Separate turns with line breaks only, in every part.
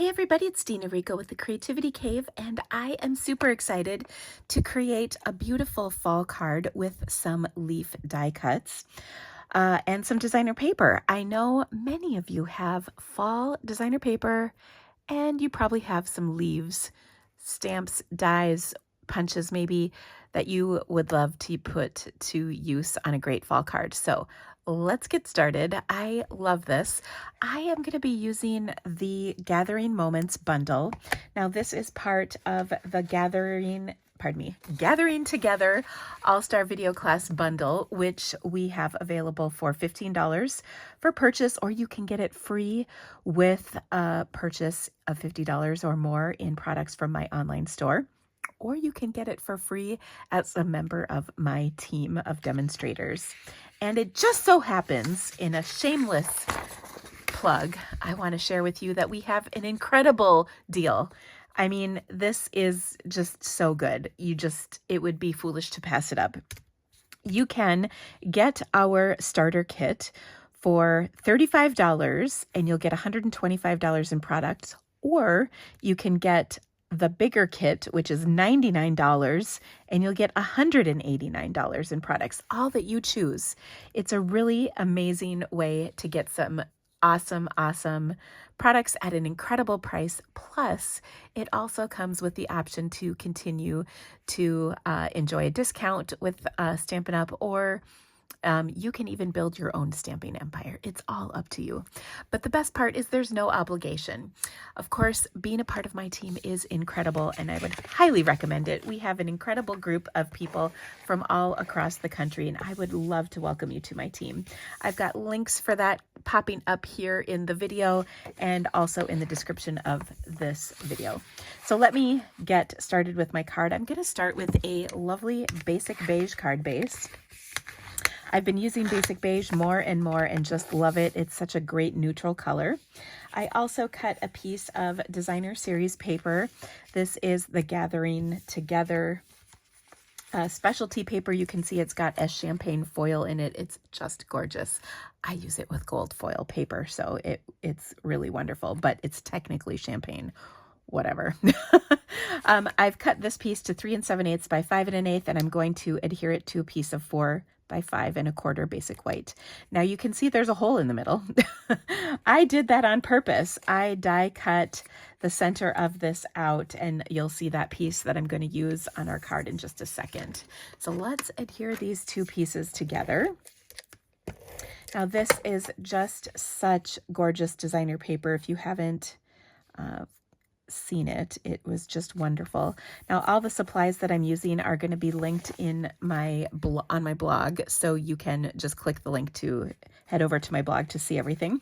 Hey everybody, it's Dina Rico with the Creativity Cave, and I am super excited to create a beautiful fall card with some leaf die cuts and some designer paper. I know many of you have fall designer paper, and you probably have some leaves, stamps, dies, punches maybe, that you would love to put to use on a great fall card. So let's get started. I love this. I am going to be using the Gathering Moments bundle. Now this is part of the Gathering Together All-Star Video Class bundle, which we have available for $15 for purchase, or you can get it free with a purchase of $50 or more in products from my online store. Or you can get it for free as a member of my team of demonstrators. And it just so happens, in a shameless plug, I want to share with you that we have an incredible deal. I mean, this is just so good. It would be foolish to pass it up. You can get our starter kit for $35 and you'll get $125 in products, or you can get the bigger kit, which is $99, and you'll get $189 in products, all that you choose. It's a really amazing way to get some awesome products at an incredible price. Plus, it also comes with the option to continue to enjoy a discount with Stampin' Up, or you can even build your own stamping empire. It's all up to you. But the best part is there's no obligation. Of course, being a part of my team is incredible, and I would highly recommend it. We have an incredible group of people from all across the country, and I would love to welcome you to my team. I've got links for that popping up here in the video and also in the description of this video. So let me get started with my card. I'm going to start with a lovely basic beige card base. I've been using basic beige more and more and just love it. It's such a great neutral color. I also cut a piece of designer series paper. This is the Gathering Together specialty paper. You can see it's got a champagne foil in it. It's just gorgeous. I use it with gold foil paper, so it's really wonderful, but it's technically champagne. Whatever. I've cut this piece to 3 7/8 by 5 1/8, and I'm going to adhere it to a piece of 4 by 5 1/4 basic white. Now you can see there's a hole in the middle. I did that on purpose. I die cut the center of this out, and you'll see that piece that I'm going to use on our card in just a second. So let's adhere these two pieces together. Now this is just such gorgeous designer paper. If you haven't seen it, it was just wonderful. Now all the supplies that I'm using are going to be linked in my on my blog, so you can just click the link to head over to my blog to see everything.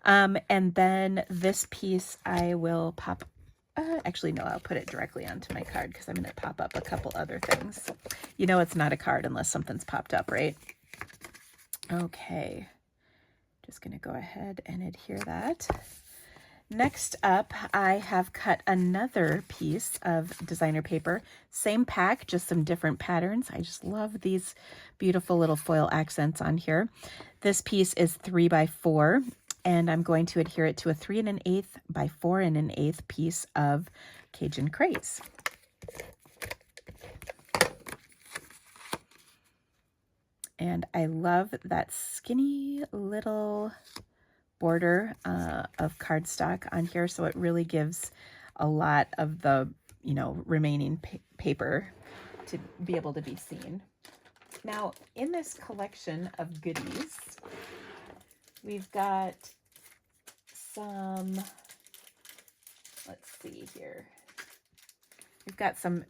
And then this piece I will pop actually no, I'll put it directly onto my card because I'm going to pop up a couple other things. You know, it's not a card unless something's popped up, right? Okay, just going to go ahead and adhere that. Next up, I have cut another piece of designer paper. Same pack, just some different patterns. I just love these beautiful little foil accents on here. This piece is 3 by 4, and I'm going to adhere it to a 3 1/8 by 4 1/8 piece of Cajun Craze. And I love that skinny little border of cardstock on here, so it really gives a lot of the remaining paper to be able to be seen. Now in this collection of goodies, we've got some, let's see here, we've got some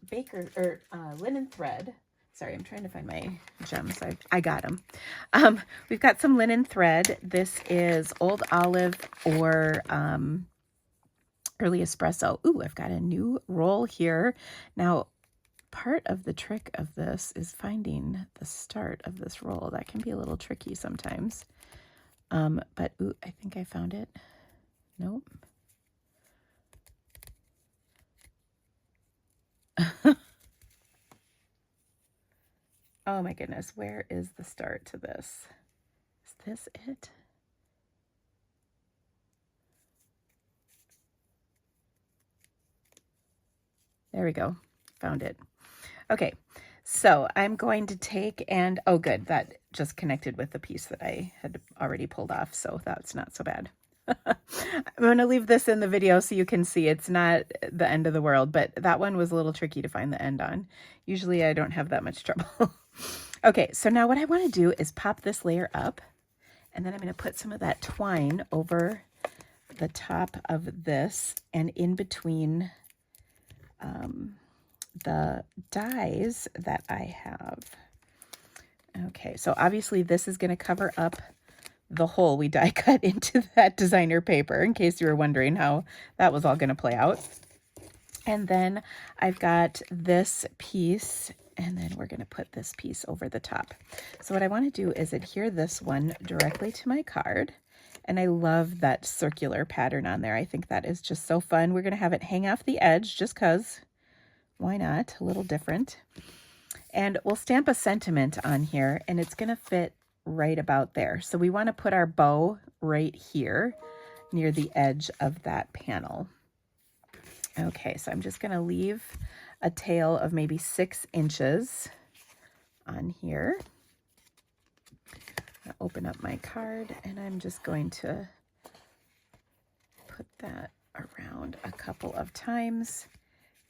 linen thread. Sorry, I'm trying to find my gems. I got them. We've got some linen thread. This is Old Olive or Early Espresso. Ooh, I've got a new roll here. Now, part of the trick of this is finding the start of this roll. That can be a little tricky sometimes. But ooh, I think I found it. Nope. Oh my goodness, where is the start to this? Is this it? There we go. Found it. Okay, so I'm going to take and, oh good, that just connected with the piece that I had already pulled off, so that's not so bad. I'm going to leave this in the video so you can see it's not the end of the world, but that one was a little tricky to find the end on. Usually I don't have that much trouble. Okay, so now what I want to do is pop this layer up, and then I'm going to put some of that twine over the top of this and in between the dies that I have. Okay, so obviously this is going to cover up the hole we die cut into that designer paper, in case you were wondering how that was all going to play out. And then I've got this piece, and then we're going to put this piece over the top. So what I want to do is adhere this one directly to my card. And I love that circular pattern on there. I think that is just so fun. We're going to have it hang off the edge just because, why not? A little different. And we'll stamp a sentiment on here, and it's going to fit right about there. So we want to put our bow right here near the edge of that panel. Okay, so I'm just going to leave a tail of maybe 6 inches on here. I'll open up my card, and I'm just going to put that around a couple of times,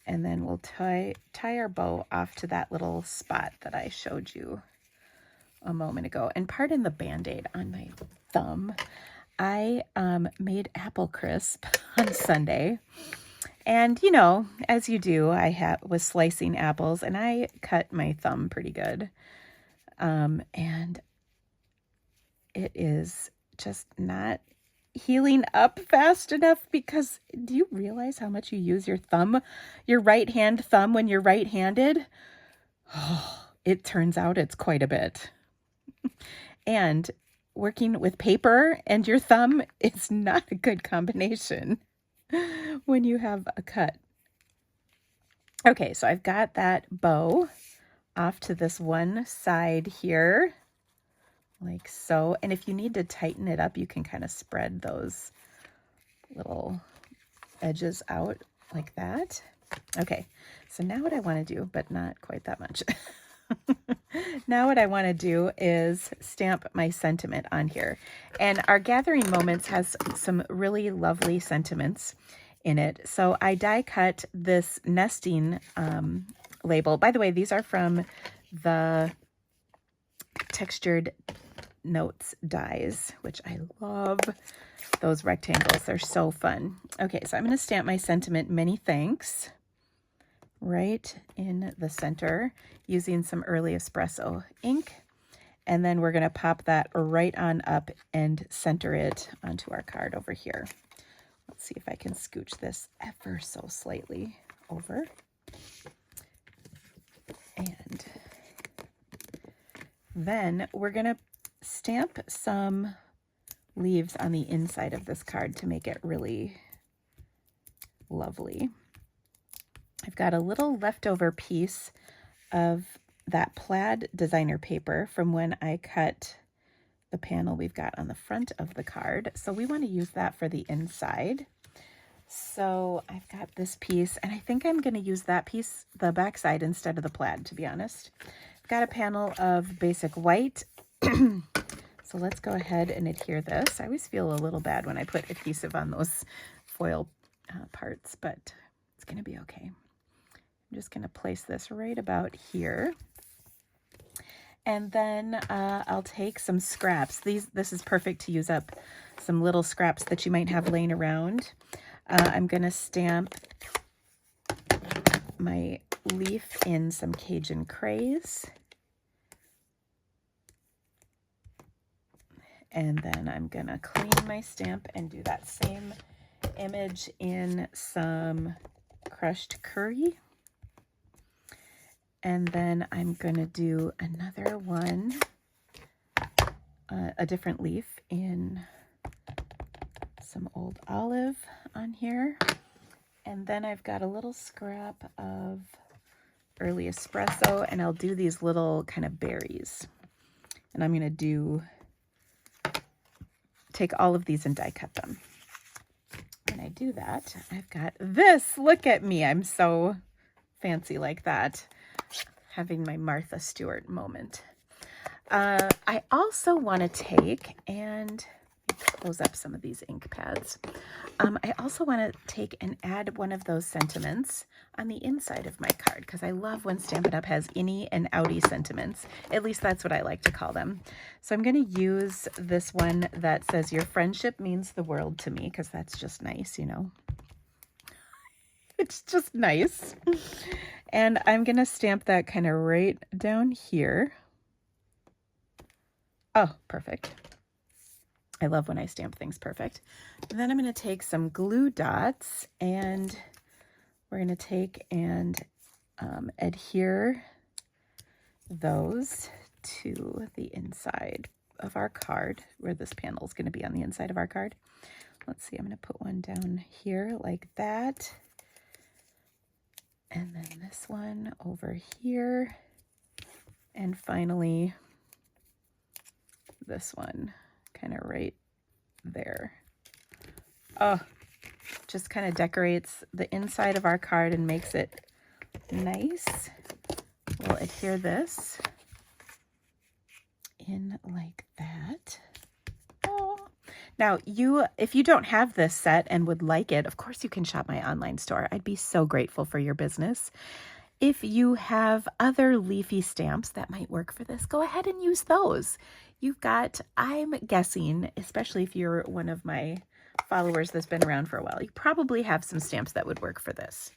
and then we'll tie our bow off to that little spot that I showed you a moment ago. And pardon the band-aid on my thumb. I made apple crisp on Sunday, and you know, as you do, I was slicing apples, and I cut my thumb pretty good, and it is just not healing up fast enough, because do you realize how much you use your thumb, your right hand thumb, when you're right-handed? Oh, it turns out it's quite a bit. And working with paper and your thumb is not a good combination when you have a cut. Okay, so I've got that bow off to this one side here, like so. And if you need to tighten it up, you can kind of spread those little edges out like that. Okay, so now what I want to do, but not quite that much. Now what I want to do is stamp my sentiment on here. And our Gathering Moments has some really lovely sentiments in it. So I die cut this nesting label. By the way, these are from the Textured Notes dies, which I love. Those rectangles, they're so fun. Okay, so I'm going to stamp my sentiment, Many Thanks, right in the center using some early espresso ink. And then we're going to pop that right on up and center it onto our card over here. Let's see if I can scooch this ever so slightly over. And then we're going to stamp some leaves on the inside of this card to make it really lovely. I've got a little leftover piece of that plaid designer paper from when I cut the panel we've got on the front of the card. So we want to use that for the inside. So I've got this piece, and I think I'm going to use that piece, the back side, instead of the plaid, to be honest. I've got a panel of basic white. So let's go ahead and adhere this. I always feel a little bad when I put adhesive on those foil parts, but it's going to be okay. I'm just going to place this right about here. And then I'll take some scraps. This is perfect to use up some little scraps that you might have laying around. I'm going to stamp my leaf in some Cajun craze. And then I'm going to clean my stamp and do that same image in some crushed curry. And then I'm going to do another one, a different leaf in some old olive on here. And then I've got a little scrap of early espresso, and I'll do these little kind of berries. And I'm going to take all of these and die cut them. When I do that, I've got this. Look at me. I'm so fancy like that. Having my Martha Stewart moment. I also want to take and close up some of these ink pads. I also want to take and add one of those sentiments on the inside of my card, because I love when Stampin' Up! Has innie and outie sentiments. At least that's what I like to call them. So I'm going to use this one that says, "Your friendship means the world to me," because that's just nice, you know. It's just nice. And I'm going to stamp that kind of right down here. Oh, perfect. I love when I stamp things perfect. And then I'm going to take some glue dots, and we're going to take and adhere those to the inside of our card, where this panel is going to be on the inside of our card. Let's see, I'm going to put one down here like that. And then this one over here. And finally, this one kind of right there. Oh, just kind of decorates the inside of our card and makes it nice. We'll adhere this in like that. Oh. Now, if you don't have this set and would like it, of course you can shop my online store. I'd be so grateful for your business. If you have other leafy stamps that might work for this, go ahead and use those. You've got, I'm guessing, especially if you're one of my followers that's been around for a while, you probably have some stamps that would work for this.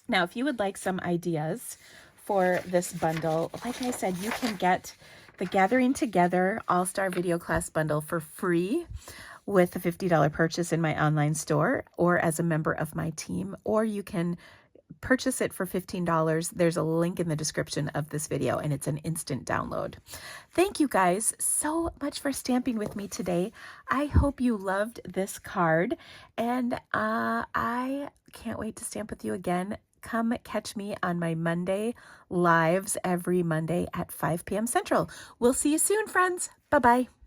Now, if you would like some ideas for this bundle, like I said, you can get the Gathering Together All-Star Video Class Bundle for free with a $50 purchase in my online store or as a member of my team, or you can purchase it for $15. There's a link in the description of this video, and it's an instant download. Thank you guys so much for stamping with me today. I hope you loved this card, and I can't wait to stamp with you again. Come catch me on my Monday lives every Monday at 5 p.m. Central. We'll see you soon, friends. Bye-bye.